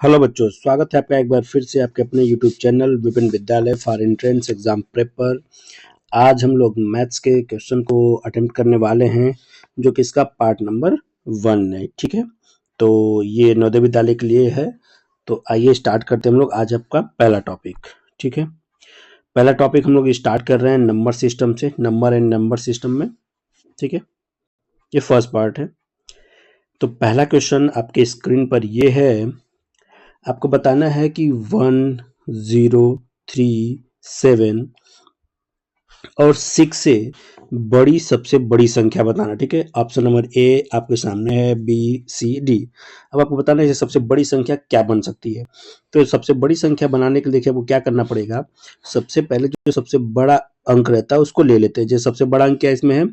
Hello बच्चों, स्वागत है आपका एक बार फिर से आपके अपने यूट्यूब चैनल विपिन विद्यालय फॉर एंट्रेंस एग्जाम प्रेप पर। आज हम लोग मैथ्स के क्वेश्चन को अटेम्प्ट करने वाले हैं, जो कि इसका पार्ट नंबर 1 है। ठीक है, तो ये नवोदय विद्यालय के लिए है। तो आइए स्टार्ट करते हैं हम लोग आज आपका पहला टॉपिक। ठीक है, पहला टॉपिक हम लोग स्टार्ट कर रहे हैं नंबर सिस्टम से, नंबर एंड नंबर सिस्टम में। ठीक है, ये फर्स्ट पार्ट है। तो पहला क्वेश्चन आपके स्क्रीन पर ये है, आपको बताना है कि 1, 0, 3, 7 और 6 से बड़ी सबसे बड़ी संख्या बताना। ठीक है, ऑप्शन नंबर ए आपके सामने है, बी, सी, डी। अब आपको बताना है सबसे बड़ी संख्या क्या बन सकती है। तो सबसे बड़ी संख्या बनाने के लिए देखिए आपको क्या करना पड़ेगा। सबसे पहले जो सबसे बड़ा अंक रहता है उसको ले लेते हैं। जैसे सबसे बड़ा अंक क्या इसमें है,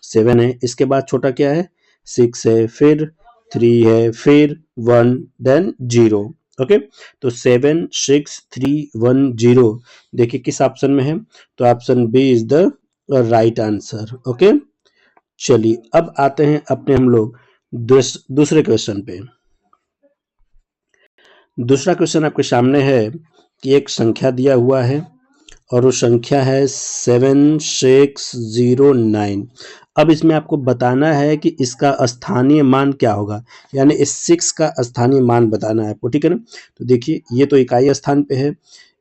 7 है। इसके बाद छोटा क्या है, 6 है, फिर 3 है, फिर 1, देन 0। ओके, तो 7, 6, 3, 1, 0 देखिए किस ऑप्शन में है। तो option B is the right answer. Okay, चलिए अब आते हैं अपने हम लोग दूसरे क्वेश्चन पे। दूसरा क्वेश्चन आपके सामने है कि एक संख्या दिया हुआ है और वो संख्या है 7609। अब इसमें आपको बताना है कि इसका स्थानीय मान क्या होगा, यानी इस 6 का स्थानीय मान बताना है आपको। ठीक है ना, तो देखिए ये तो इकाई स्थान पे है।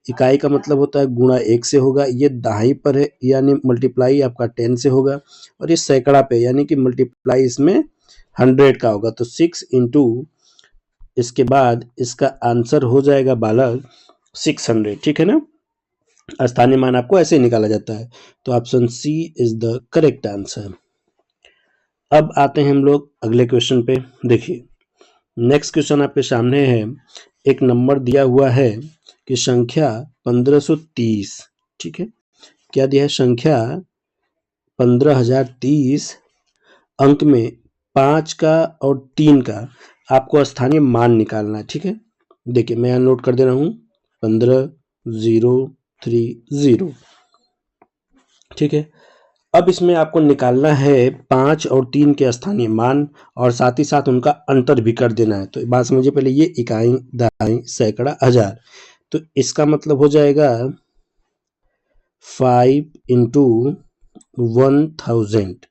इकाई का मतलब होता है गुणा 1 से होगा। ये दहाई पर है यानी मल्टीप्लाई आपका 10 से होगा। और ये सैकड़ा पे यानी कि मल्टीप्लाई इसमें 100 का होगा। तो 6 इंटू इसके बाद इसका आंसर हो जाएगा बालक 600। ठीक है ना, स्थानीय मान आपको ऐसे ही निकाला जाता है। तो option C is the correct answer. अब आते हैं हम लोग अगले क्वेश्चन पे। देखिए नेक्स्ट क्वेश्चन आपके सामने है, एक नंबर दिया हुआ है कि संख्या 1530। ठीक है, क्या दिया है, संख्या 15030 अंक में 5 का और 3 का आपको स्थानीय मान निकालना है। ठीक है, देखिए मैं यहाँ नोट कर दे रहा हूँ 15030। ठीक है, अब इसमें आपको निकालना है 5 और 3 के स्थानीय मान और साथ ही साथ उनका अंतर भी कर देना है। तो बात समझिए पहले, ये इकाई, दहाई, सैकड़ा, हजार। तो इसका मतलब हो जाएगा 5 इंटू 1000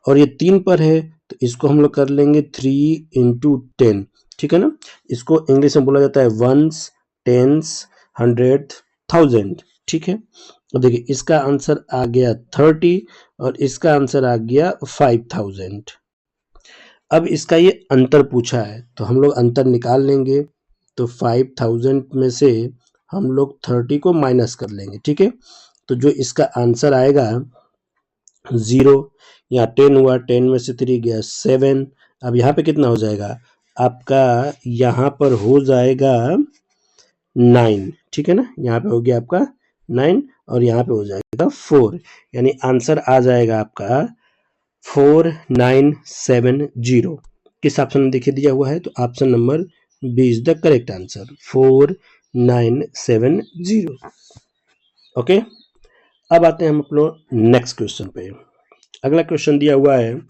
और ये 3 पर है तो इसको हम लोग कर लेंगे 3 इंटू 10। ठीक है ना, इसको इंग्लिश में बोला जाता है वंस, टेंस, 100, 1000। ठीक है, तो देखिए इसका आंसर आ गया 30 और इसका आंसर आ गया 5000। अब इसका ये अंतर पूछा है तो हम लोग अंतर निकाल लेंगे। तो 5000 में से हम लोग 30 को माइनस कर लेंगे। ठीक है, तो जो इसका आंसर आएगा 0, यहाँ 10 हुआ, 10 में से 3 गया 7। अब यहाँ पे कितना हो जाएगा आपका, यहाँ पर हो जाएगा 9। ठीक है ना, यहाँ पे हो गया आपका 9 और यहाँ पे हो जाएगा 4, यानी आंसर आ जाएगा आपका 4970। किस ऑप्शन में देखिए दिया हुआ है, तो option number B is the correct answer, 4970। Okay, अब आते हैं हम अपने नेक्स्ट क्वेश्चन पे। अगला क्वेश्चन दिया हुआ है,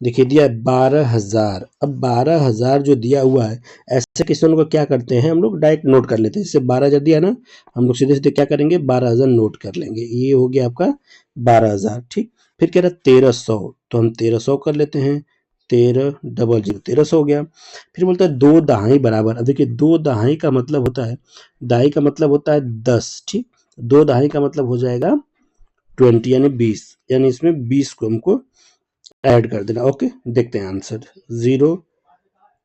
देखिए दिया है 12000। अब 12000 जो दिया हुआ है, ऐसे क्वेश्चन को क्या करते हैं हम लोग डायरेक्ट नोट कर लेते हैं। जैसे 12000 दिया ना, हम लोग सीधे सीधे क्या करेंगे 12000 नोट कर लेंगे। ये हो गया आपका 12000। ठीक, फिर कह रहा है 1300, तो हम 1300 कर लेते हैं। 1300 हो गया। फिर बोलता है 2 दहाई बराबर। अब देखिए 2 दहाई का मतलब होता है, दहाई का मतलब होता है 10। ठीक, 2 दहाई का मतलब हो जाएगा 20 यानी 20, यानी इसमें 20 को हमको ऐड कर देना। ओके, देखते हैं आंसर 0,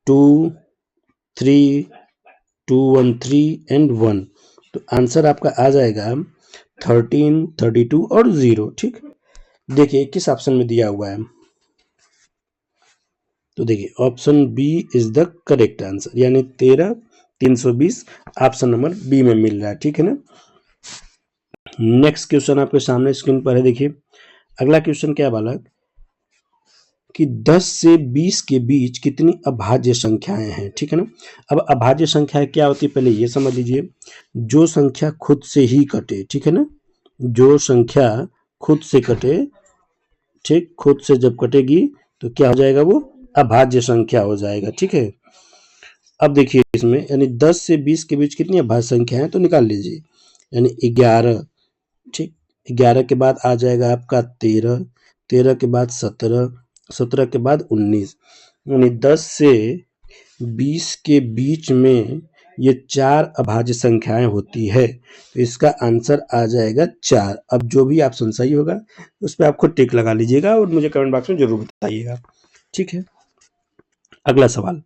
2, 3, 2, 1, 3 एंड 1। तो आंसर आपका आ जाएगा 13, 32 और 0। ठीक, देखिए किस ऑप्शन में दिया हुआ है, तो देखिए option B is the correct answer, यानी 13,320 ऑप्शन नंबर बी में मिल रहा है। ठीक है ना, नेक्स्ट क्वेश्चन आपके सामने स्क्रीन पर है। देखिए अगला क्वेश्चन क्या बालक, कि 10 से 20 के बीच कितनी अभाज्य संख्याएं हैं। ठीक है ना, अब अभाज्य संख्याएं क्या होती है पहले ये समझ लीजिए। जो संख्या खुद से ही कटे। ठीक है ना, जो संख्या खुद से कटे, ठीक, खुद से जब कटेगी तो क्या हो जाएगा, वो अभाज्य संख्या हो जाएगा। ठीक है, अब देखिए इसमें यानी 10 से 20 के बीच कितनी अभाज्य संख्या है तो निकाल लीजिए। यानी 11, ठीक, 11 के बाद आ जाएगा आपका 13, 13 के बाद 17, 17 के बाद 19, यानी 10 से 20 के बीच में ये 4 अभाज्य संख्याएं होती है। तो इसका आंसर आ जाएगा 4। अब जो भी ऑप्शन सही होगा उस पर आप खुद टिक लगा लीजिएगा और मुझे कमेंट बॉक्स में जरूर बताइएगा, ठीक है। अगला सवाल,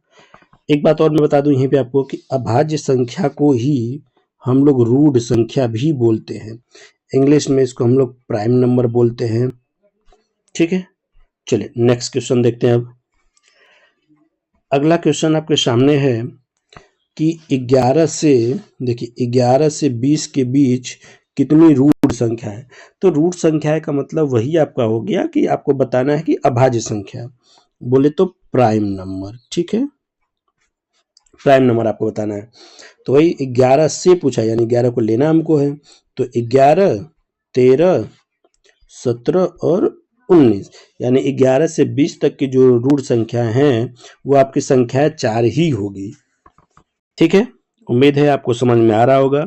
एक बात और मैं बता दूं यहीं पे आपको कि अभाज्य संख्या को ही हम लोग रूट संख्या भी बोलते हैं। इंग्लिश में इसको हम लोग प्राइम नंबर बोलते हैं, ठीक है। चलिए नेक्स्ट क्वेश्चन देखते हैं। अब अगला क्वेश्चन आपके सामने है कि 11 से, देखिए 11 से 20 के बीच कितनी रूट संख्या है। तो रूट संख्या का मतलब वही आपका हो गया कि आपको बताना है कि अभाज्य संख्या बोले तो प्राइम नंबर, ठीक है, प्राइम नंबर आपको बताना है। तो वही 11 से पूछा, यानी 11 को लेना हमको है। तो 11, 13, 17 और 19, यानी 11 से 20 तक की जो रूट संख्या हैं वो आपकी संख्या 4 ही होगी, ठीक है। उम्मीद है आपको समझ में आ रहा होगा,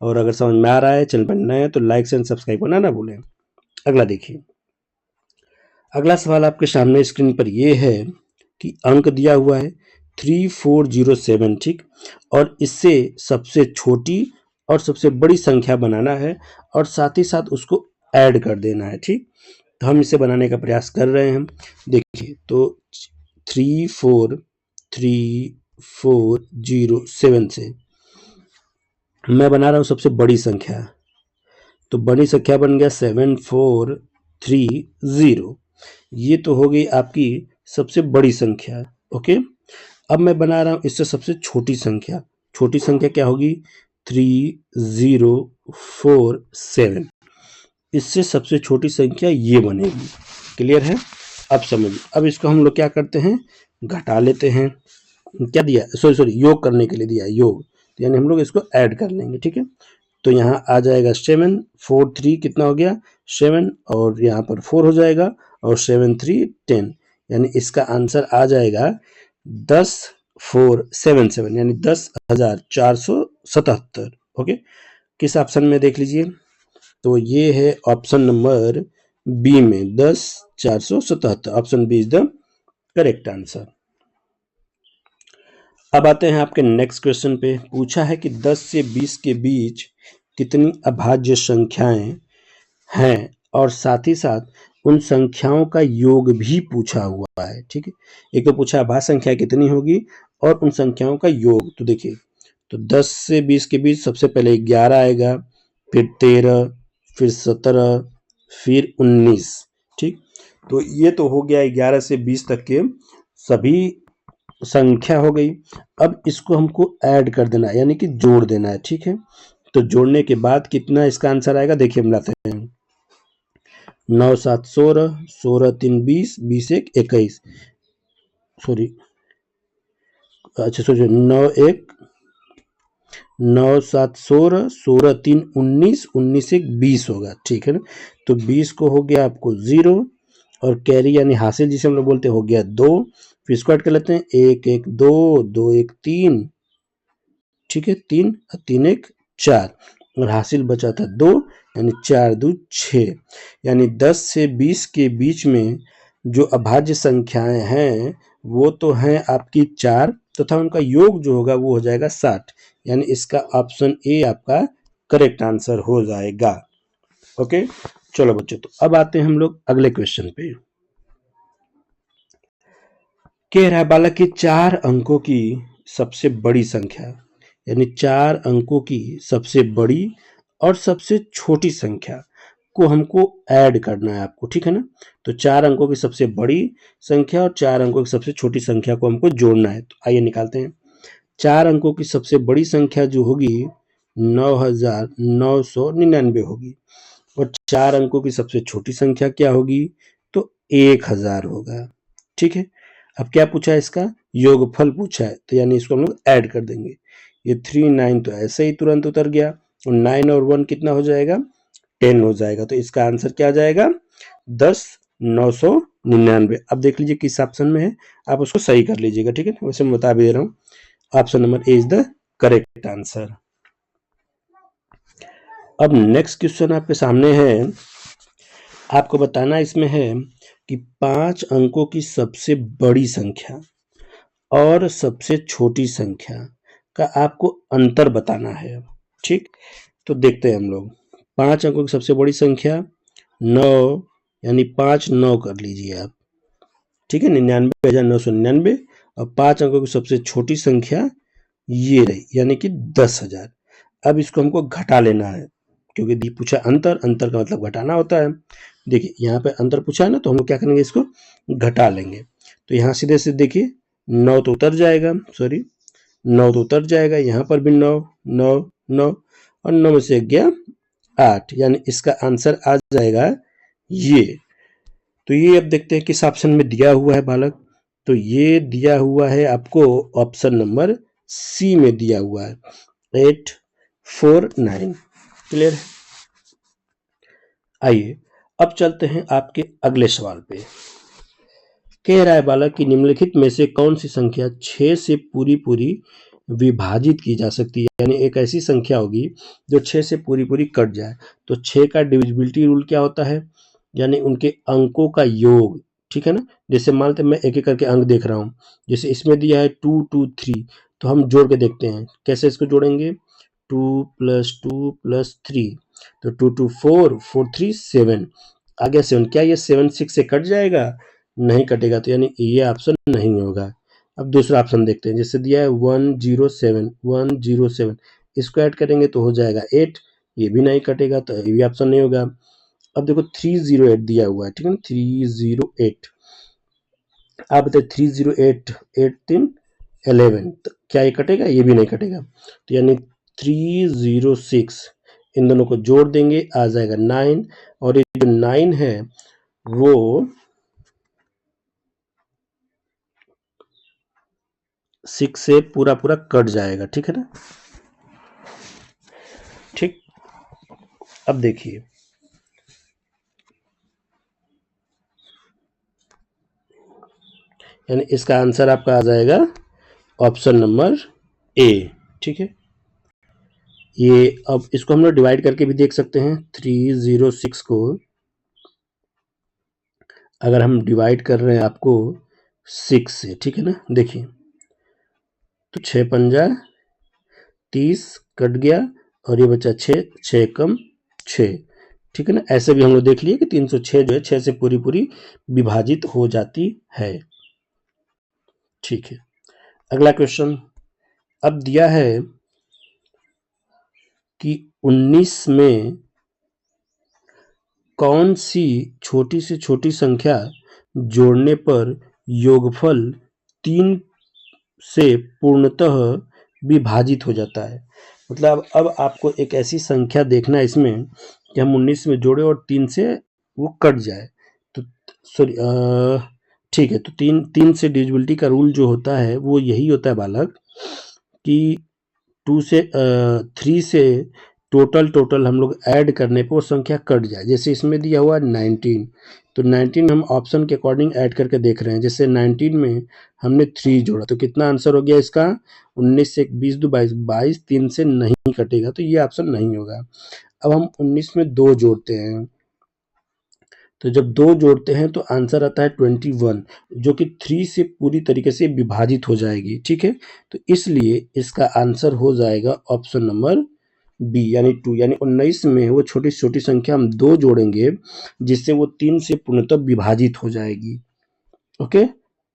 और अगर समझ में आ रहा है, चैनल पर नए हैं तो लाइक एंड सब्सक्राइब करना ना भूलें। अगला देखिए, अगला सवाल आपके सामने स्क्रीन पर ये है कि अंक दिया हुआ है 3407, ठीक, और इससे सबसे छोटी और सबसे बड़ी संख्या बनाना है और साथ ही साथ उसको ऐड कर देना है, ठीक। तो हम इसे बनाने का प्रयास कर रहे हैं। देखिए तो 3407 से मैं बना रहा हूँ सबसे बड़ी संख्या, तो बड़ी संख्या बन गया 7430, ये तो हो गई आपकी सबसे बड़ी संख्या, ओके। अब मैं बना रहा हूँ इससे सबसे छोटी संख्या, छोटी संख्या क्या होगी 3047, इससे सबसे छोटी संख्या ये बनेगी। क्लियर है, अब समझिए। अब इसको हम लोग क्या करते हैं, घटा लेते हैं। क्या दिया, सॉरी योग करने के लिए दिया योग, तो यानी हम लोग इसको ऐड कर लेंगे, ठीक है। तो यहाँ आ जाएगा 7 4 3 कितना हो गया 7, और यहाँ पर 4 हो जाएगा, और 7 3 10, यानी इसका आंसर आ जाएगा 10477, यानी 10,477, ओके। किस ऑप्शन में देख लीजिए, तो ये है ऑप्शन नंबर बी में 10,477, option B is the correct answer. अब आते हैं आपके नेक्स्ट क्वेश्चन पे। पूछा है कि 10 से 20 के बीच कितनी अभाज्य संख्याएं हैं, और साथ ही साथ उन संख्याओं का योग भी पूछा हुआ है, ठीक है। एक तो पूछा अभाज्य संख्या कितनी होगी और उन संख्याओं का योग। तो देखिए, तो 10 से 20 के बीच सबसे पहले 11 आएगा, फिर 13, फिर 17, फिर 19, ठीक। तो ये तो हो गया 11 से 20 तक के सभी संख्या हो गई। अब इसको हमको ऐड कर देना है, यानी कि जोड़ देना है, ठीक है। तो जोड़ने के बाद कितना इसका आंसर आएगा, देखिए हम लाते हैं 9 7 16, 16 3 20, 20 1 21, सॉरी अच्छा सोचिए 9 1 9 7 16, 16 3 19, 19 1 20 होगा, ठीक है ना। तो 20 को हो गया आपको 0, और कैरी यानी हासिल जिसे हम लोग बोलते हैं हो गया 2, फिर इसको ऐड कर लेते हैं 1 1 2, 2 1 3, ठीक है, 3 3 1 4, और हासिल बचा था 2, यानी 4 2 6, यानी 10 से 20 के बीच में जो अभाज्य संख्याएं हैं वो तो हैं आपकी 4, तथा उनका योग जो होगा वो हो जाएगा 60, यानी इसका ऑप्शन ए आपका करेक्ट आंसर हो जाएगा, ओके। चलो बच्चों, तो अब आते हैं हम लोग अगले क्वेश्चन पे। कह रहा है बालक की 4 अंकों की सबसे बड़ी संख्या, यानी 4 अंकों की सबसे बड़ी और सबसे छोटी संख्या को हमको ऐड करना है आपको, ठीक है ना। तो 4 अंकों की सबसे बड़ी संख्या और 4 अंकों की सबसे छोटी संख्या को हमको जोड़ना है। तो आइए निकालते हैं। 4 अंकों की सबसे बड़ी संख्या जो होगी 9,999 होगी, और 4 अंकों की सबसे छोटी संख्या क्या होगी, तो 1000 होगा, ठीक है। अब क्या पूछा है, इसका योगफल पूछा है, तो यानी इसको हम लोग ऐड कर देंगे। ये 3 9 तो ऐसे ही तुरंत उतर गया, और 9 और 1 कितना हो जाएगा 10 हो जाएगा। तो इसका आंसर क्या आ जाएगा 10,999। अब देख लीजिए किस ऑप्शन में है, आप उसको सही कर लीजिएगा, ठीक है। वैसे मैं बता भी दे रहा हूँ, option number A is the correct answer. अब नेक्स्ट क्वेश्चन आपके सामने है, आपको बताना इसमें है कि 5 अंकों की सबसे बड़ी संख्या और सबसे छोटी संख्या का आपको अंतर बताना है। ठीक, तो देखते हैं हम लोग। 5 अंकों की सबसे बड़ी संख्या 9, यानी 5 9 कर लीजिए आप। ठीक है, 99,999। और 5 अंकों की सबसे छोटी संख्या ये रही, यानी कि 10,000। अब इसको हमको घटा लेना है, क्योंकि दी पूछा अंतर, अंतर का मतलब घटाना होता है। देखिए यहाँ पे अंतर पूछा है ना, तो हम लोग क्या करेंगे, इसको घटा लेंगे। तो यहाँ सीधे से देखिए 9 तो उतर जाएगा, सॉरी 9 तो उतर जाएगा, यहाँ पर भी 9 9 9, और 9 में से गया 8, यानी इसका आंसर आ जाएगा ये। तो ये अब देखते हैं किस ऑप्शन में दिया हुआ है बालक। तो ये दिया हुआ है आपको ऑप्शन नंबर सी में दिया हुआ है, 849। क्लियर है? आइए अब चलते हैं आपके अगले सवाल पे। कह रहा है बालक कि निम्नलिखित में से कौन सी संख्या 6 से पूरी पूरी विभाजित की जा सकती है, यानी एक ऐसी संख्या होगी जो 6 से पूरी पूरी कट जाए। तो 6 का डिविजिबिलिटी रूल क्या होता है, यानी उनके अंकों का योग। ठीक है ना, जैसे मान लेते मैं एक एक करके अंक देख रहा हूँ, जैसे इसमें दिया है 2 2 3, तो हम जोड़ के देखते हैं कैसे इसको जोड़ेंगे। 2 + 2 + 3, तो 2 2 4 4 3 7, आगे 7, क्या ये 7 6 से कट जाएगा? नहीं कटेगा, तो यानी ये ऑप्शन नहीं होगा। अब दूसरा ऑप्शन देखते हैं, जैसे दिया है 107 107, इसको ऐड करेंगे तो हो जाएगा 8, ये भी नहीं कटेगा, तो ये भी ऑप्शन नहीं होगा। अब देखो 308 दिया हुआ है, ठीक है ना, 308। आप बताइए 308 8 3 11, तो क्या ये कटेगा? ये भी नहीं कटेगा, तो यानी 306, इन दोनों को जोड़ देंगे आ जाएगा 9, और ये जो 9 है वो 6 से पूरा पूरा कट जाएगा। ठीक है ना, ठीक। अब देखिए यानी इसका आंसर आपका आ जाएगा ऑप्शन नंबर ए। ठीक है, ये अब इसको हम लोग डिवाइड करके भी देख सकते हैं। 306 को अगर हम डिवाइड कर रहे हैं आपको 6 से, ठीक है ना, देखिए तो 6 पंजा 30 कट गया, और ये बचा 6, 6 कम 6। ठीक है ना, ऐसे भी हम लोग देख लिए कि 306 जो है 6 से पूरी पूरी विभाजित हो जाती है। ठीक है, अगला क्वेश्चन अब दिया है कि 19 में कौन सी छोटी से छोटी संख्या जोड़ने पर योगफल 3 से पूर्णतः विभाजित हो जाता है। मतलब अब आपको एक ऐसी संख्या देखना है इसमें कि हम 19 में जोड़े और 3 से वो कट जाए। तो सॉरी, ठीक है, तो 3 से डिविजिबिलिटी का रूल जो होता है वो यही होता है बालक कि 3 से टोटल हम लोग ऐड करने पर वो संख्या कट जाए। जैसे इसमें दिया हुआ है 19, तो 19 हम ऑप्शन के अकॉर्डिंग ऐड करके देख रहे हैं। जैसे 19 में हमने 3 जोड़ा, तो कितना आंसर हो गया इसका? 19 से 20 2 22, 22 3 से नहीं कटेगा, तो ये ऑप्शन नहीं होगा। अब हम 19 में 2 जोड़ते हैं, तो जब 2 जोड़ते हैं तो आंसर आता है 21, जो कि 3 से पूरी तरीके से विभाजित हो जाएगी। ठीक है, तो इसलिए इसका आंसर हो जाएगा ऑप्शन नंबर बी, यानी 2। यानी 19 में वो छोटी छोटी संख्या हम 2 जोड़ेंगे, जिससे वो 3 से पूर्णतः विभाजित हो जाएगी। ओके,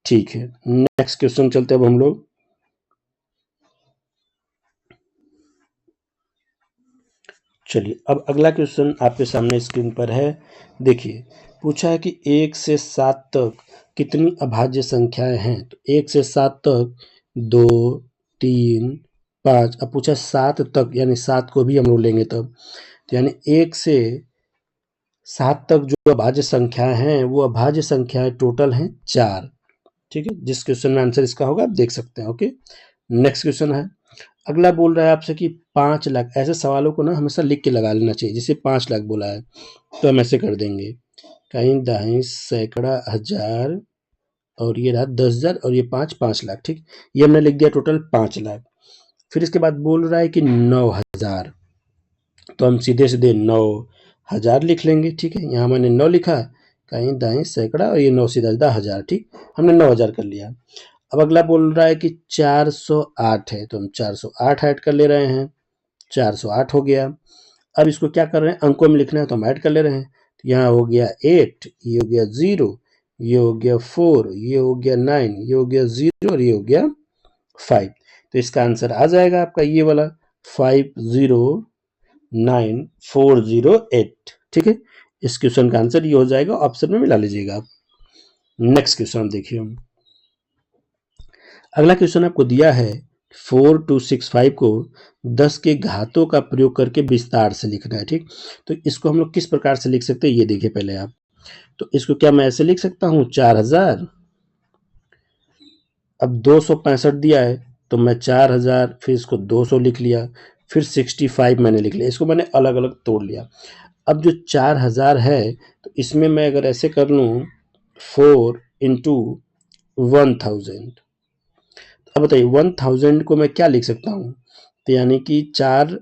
ठीक है, नेक्स्ट क्वेश्चन चलते हैं अब हम लोग। चलिए अब अगला क्वेश्चन आपके सामने स्क्रीन पर है। देखिए पूछा है कि 1 से 7 तक कितनी अभाज्य संख्याएं हैं। तो 1 से 7 तक 2 3 5, अब पूछा 7 तक, यानी 7 को भी हम लोग लेंगे तब, तो यानी 1 से 7 तक जो अभाज्य संख्याएं हैं वो अभाज्य संख्याएं टोटल हैं 4। ठीक है, जिस क्वेश्चन में आंसर इसका होगा आप देख सकते हैं। ओके, नेक्स्ट क्वेश्चन है, अगला बोल रहा है आपसे कि 5 लाख। ऐसे सवालों को ना हमेशा लिख के लगा लेना चाहिए। जैसे 5 लाख बोला है तो हम ऐसे कर देंगे, कहीं दहाई सैकड़ा हजार और ये रहा 10,000 और ये 5 लाख। ठीक, ये हमने लिख दिया टोटल 5 लाख। फिर इसके बाद बोल रहा है कि 9,000, तो हम सीधे सीधे 9,000 लिख लेंगे। ठीक है, यहाँ मैंने 9 लिखा, कहीं दाएं सैकड़ा और ये 9 सीधा सीधा 1000। ठीक, हमने 9,000 कर लिया। अब अगला बोल रहा है कि 408 है, तो हम 408 ऐड कर ले रहे हैं। 408 हो गया। अब इसको क्या कर रहे हैं, अंकों में लिखना है, तो हम ऐड कर ले रहे हैं। तो यहाँ हो गया 8, ये हो गया 0, ये हो गया 4, ये हो गया 9, ये हो गया 0 और ये हो गया 5। तो इसका आंसर आ जाएगा आपका ये वाला 509408। ठीक है, इस क्वेश्चन का आंसर ये हो जाएगा, ऑप्शन में मिला लीजिएगा आप। नेक्स्ट क्वेश्चन देखिए, अगला क्वेश्चन आपको दिया है 4265 को 10 के घातों का प्रयोग करके विस्तार से लिखना है। ठीक, तो इसको हम लोग किस प्रकार से लिख सकते हैं ये देखिए पहले आप। तो इसको क्या मैं ऐसे लिख सकता हूँ 4000, अब 265 दिया है तो मैं 4000, फिर इसको 200 लिख लिया, फिर 65 मैंने लिख लिया, इसको मैंने अलग अलग तोड़ लिया। अब जो 4000 है तो इसमें मैं अगर ऐसे कर लूँ 4 इंटू 1000, अब बताइए 1000 को मैं क्या लिख सकता हूँ, तो यानी कि 4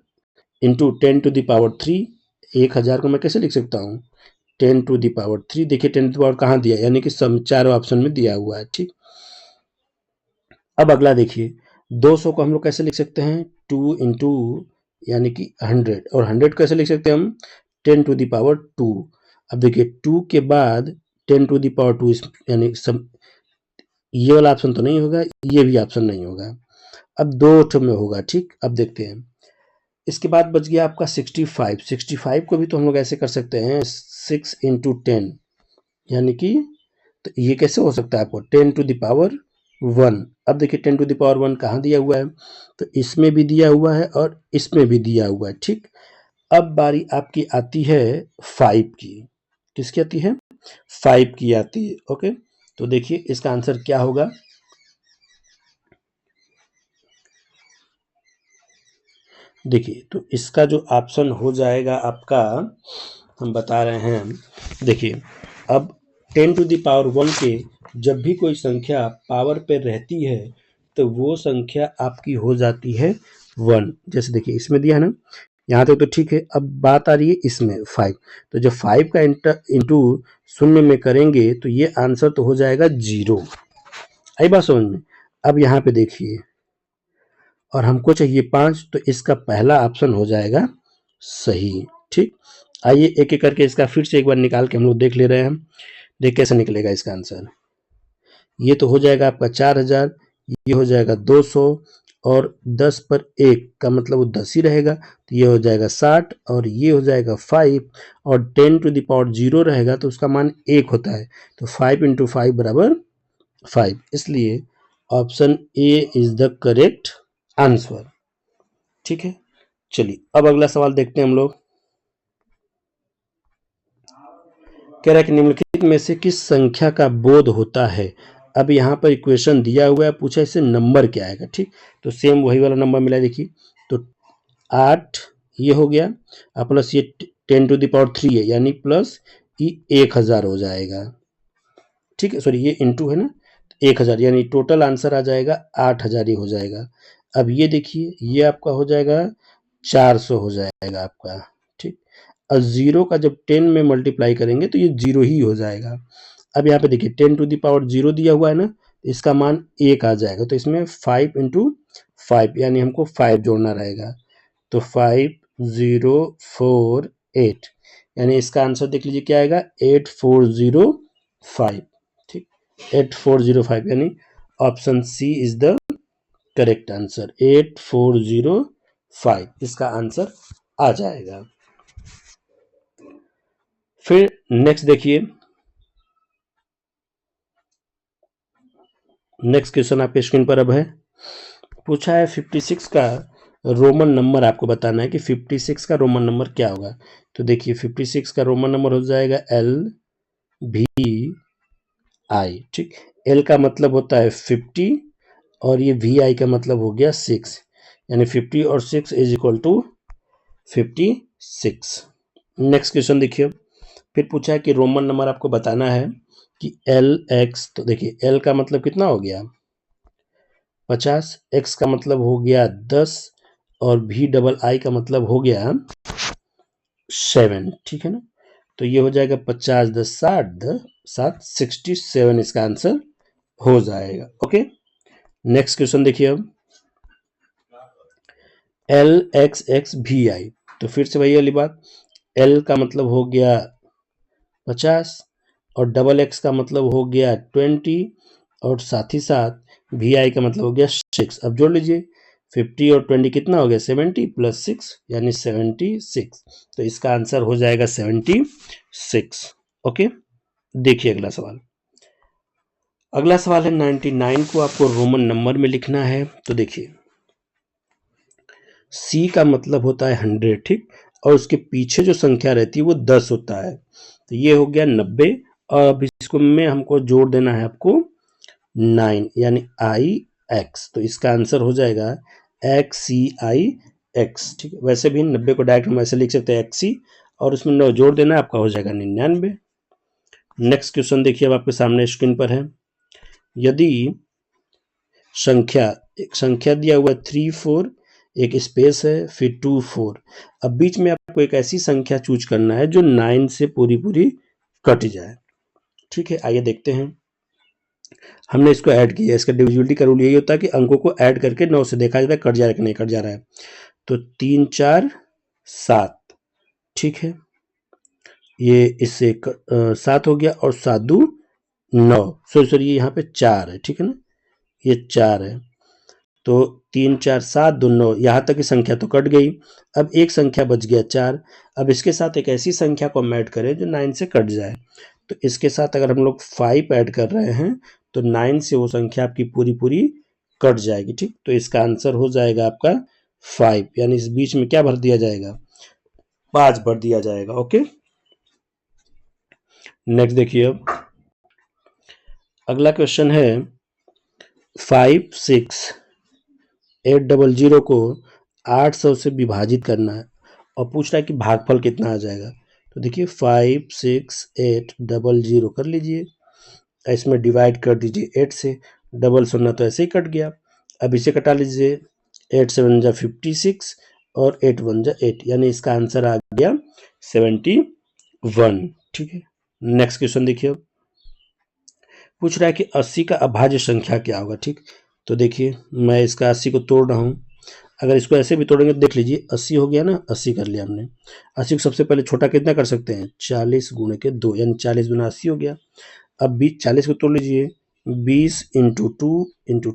इंटू 10⁻3, 1000 को मैं कैसे लिख सकता हूँ 10⁻3। देखिए 10 कहाँ दिया, यानी कि सब चारों ऑप्शन में दिया हुआ है। ठीक, अब अगला देखिए 200 को हम लोग कैसे लिख सकते हैं 2 इंटू यानी कि 100, और 100 कैसे लिख सकते हैं हम 10⁻2। अब देखिए 2 के बाद 10⁻2 यानी सब, ये वाला ऑप्शन तो नहीं होगा, ये भी ऑप्शन नहीं होगा, अब 2 में होगा। ठीक, अब देखते हैं। इसके बाद बच गया आपका 65। 65 को भी तो हम लोग ऐसे कर सकते हैं 6 इंटू 10, यानी कि तो ये कैसे हो सकता है आपको 10⁻1। अब देखिए 10⁻1 कहाँ दिया हुआ है, तो इसमें भी दिया हुआ है और इसमें भी दिया हुआ है। ठीक, अब बारी आपकी आती है 5 की, किसकी आती है 5 की आती है। ओके, तो देखिए इसका आंसर क्या होगा, देखिए तो इसका जो ऑप्शन हो जाएगा आपका, हम बता रहे हैं, देखिए अब 10⁻1 के जब भी कोई संख्या पावर पे रहती है तो वो संख्या आपकी हो जाती है 1। जैसे देखिए इसमें दिया है ना, यहाँ तक तो ठीक है। अब बात आ रही है इसमें 5, तो जब 5 का इंटू शून्य में करेंगे तो ये आंसर तो हो जाएगा 0। आई बात समझ में। अब यहाँ पे देखिए, और हमको चाहिए 5, तो इसका पहला ऑप्शन हो जाएगा सही। ठीक, आइए एक एक करके इसका फिर से एक बार निकाल के हम लोग देख ले रहे हैं, देख कैसे निकलेगा इसका आंसर। ये तो हो जाएगा आपका 4000, ये हो जाएगा 200, और 10 पर 1 का मतलब वो 10 ही रहेगा, तो ये हो जाएगा 60, और ये हो जाएगा 5, और 10⁻0 रहेगा तो उसका मान 1 होता है, तो 5 इंटू 5 बराबर 5, इसलिए option A is the correct answer. ठीक है, चलिए अब अगला सवाल देखते हैं हम लोग। कह रहा है कि निम्नलिखित में से किस संख्या का बोध होता है। अब यहाँ पर इक्वेशन दिया हुआ है, पूछा इससे नंबर क्या आएगा। ठीक, तो सेम वही वाला नंबर मिला, देखिए तो 8 ये हो गया, प्लस ये 10⁻3 है, यानी प्लस ये 1000 हो जाएगा। ठीक है, सॉरी ये इंटू है ना, 1000, यानी टोटल आंसर आ जाएगा 8000 ही हो जाएगा। अब ये देखिए ये आपका हो जाएगा 400 हो जाएगा आपका। ठीक, और 0 का जब 10 में मल्टीप्लाई करेंगे तो ये 0 ही हो जाएगा। अब यहाँ पे देखिए 10⁻0 दिया हुआ है ना, इसका मान 1 आ जाएगा, तो इसमें 5 इंटू 5 यानी हमको 5 जोड़ना रहेगा, तो 5048, यानी इसका आंसर देख लीजिए क्या आएगा 8405। ठीक, 8405, यानी option C is the correct answer, 8405 इसका आंसर आ जाएगा। फिर नेक्स्ट देखिए, नेक्स्ट क्वेश्चन आपके स्क्रीन पर अब है, पूछा है 56 का रोमन नंबर आपको बताना है कि 56 का रोमन नंबर क्या होगा। तो देखिए 56 का रोमन नंबर हो जाएगा LVI। ठीक, L का मतलब होता है 50 और ये VI का मतलब हो गया 6, यानी 50 और 6 is equal to 56। Next question देखिए, फिर पूछा है कि रोमन नंबर आपको बताना है कि एल एक्स, तो देखिए एल का मतलब कितना हो गया 50, एक्स का मतलब हो गया 10 और भी डबल आई का मतलब हो गया 7, ठीक है ना। तो ये हो जाएगा 50 10 60 7 67, इसका आंसर हो जाएगा। ओके, नेक्स्ट क्वेश्चन देखिए अब, एल एक्स एक्स भी आई, तो फिर से वही वाली बात, एल का मतलब हो गया 50 और डबल एक्स का मतलब हो गया 20 और साथ ही साथ वी आई का मतलब हो गया 6। अब जोड़ लीजिए 50 और 20 कितना हो गया 70 प्लस 6 यानी 76, तो इसका आंसर हो जाएगा 76। ओके, देखिए अगला सवाल। अगला सवाल है 99 को आपको रोमन नंबर में लिखना है। तो देखिए सी का मतलब होता है 100, ठीक, और उसके पीछे जो संख्या रहती है वो 10 होता है, तो ये हो गया 90। और अब इसको में हमको जोड़ देना है आपको 9 यानी आई एक्स, तो इसका आंसर हो जाएगा एक्स सी आई एक्स, ठीक है। वैसे भी 90 को डायरेक्ट हम ऐसे लिख सकते हैं एक्स सी, और उसमें 9 जोड़ देना, आपका हो जाएगा 99। नेक्स्ट क्वेश्चन देखिए, अब आपके सामने स्क्रीन पर है, यदि एक संख्या दिया हुआ है 3 4, एक स्पेस है फिर 2 4, अब बीच में आपको एक ऐसी संख्या चूज करना है जो 9 से पूरी पूरी कट जाए, ठीक है। आइए देखते हैं, हमने इसको ऐड किया, इसका डिविजिबिलिटी का रूल यही होता है कि अंकों को ऐड करके 9 से देखा जाता है कट जा रहा है कि नहीं कट जा रहा है। तो 3 4 7, ठीक है, ये इससे 7 हो गया और 7 2 9, सॉरी ये यहाँ पे 4 है, ठीक है ना, ये 4 है। तो 3 4 7 2 9, यहाँ तक की संख्या तो कट गई। अब एक संख्या बच गया 4, अब इसके साथ एक ऐसी संख्या को हम ऐड करें जो 9 से कट जाए। तो इसके साथ अगर हम लोग 5 ऐड कर रहे हैं तो 9 से वो संख्या आपकी पूरी पूरी कट जाएगी, ठीक। तो इसका आंसर हो जाएगा आपका 5, यानी इस बीच में क्या भर दिया जाएगा 5 भर दिया जाएगा। ओके, नेक्स्ट देखिए, अब अगला क्वेश्चन है 56,800 को 800 से विभाजित करना है और पूछ रहा है कि भागफल कितना आ जाएगा। तो देखिए 56800 कर लीजिए, इसमें डिवाइड कर दीजिए 8 से, डबल 0 तो ऐसे ही कट गया। अब इसे कटा लीजिए, 8 7 जा 56 और 8 1 जा 8, यानी इसका आंसर आ गया 71, ठीक है। नेक्स्ट क्वेश्चन देखिए, अब पूछ रहा है कि 80 का अभाज्य संख्या क्या होगा, ठीक। तो देखिए मैं इसका 80 को तोड़ रहा हूँ, अगर इसको ऐसे भी तोड़ेंगे तो देख लीजिए 80 हो गया ना, 80 कर लिया हमने। 80 को सबसे पहले छोटा कितना कर सकते हैं 40 गुणे के 2, यानी 40 गुना 80 हो गया। अब 40 को तोड़ लीजिए, 20 इंटू 2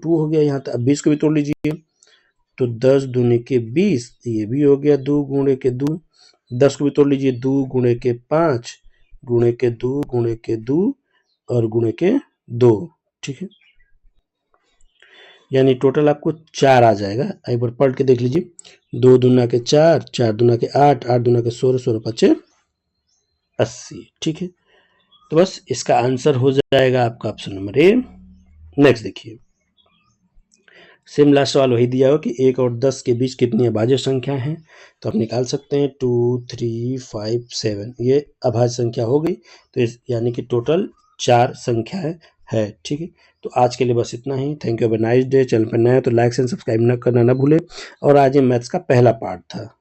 हो गया यहाँ तक। अब 20 को भी तोड़ लीजिए, तो 10 दूने के 20, ये भी हो गया 2 गुणे के 2। 10 को भी तोड़ लीजिए, 2 गुणे के 5 गुणे के 2 गुणे के 2 और गुणे के 2, ठीक है, यानी टोटल आपको 4 आ जाएगा। एक बार पलट के देख लीजिए, 2 दूना के 4, 4 दूना के 8, 8 दूना के 16, 16 पचे 80, ठीक है। तो बस इसका आंसर हो जाएगा आपका ऑप्शन नंबर ए। नेक्स्ट देखिए, सेम लास्ट सवाल वही दिया हो कि 1 और 10 के बीच कितनी अभाज्य संख्या है, तो आप निकाल सकते हैं 2 3 5 7, ये अभाज्य संख्या हो गई। तो यानी कि टोटल 4 संख्या है, ठीक है। तो आज के लिए बस इतना ही। Thank you, have a nice day. Channel पर नया है तो लाइक एंड सब्सक्राइब न करना ना भूले। और आज ये मैथ्स का पहला पार्ट था।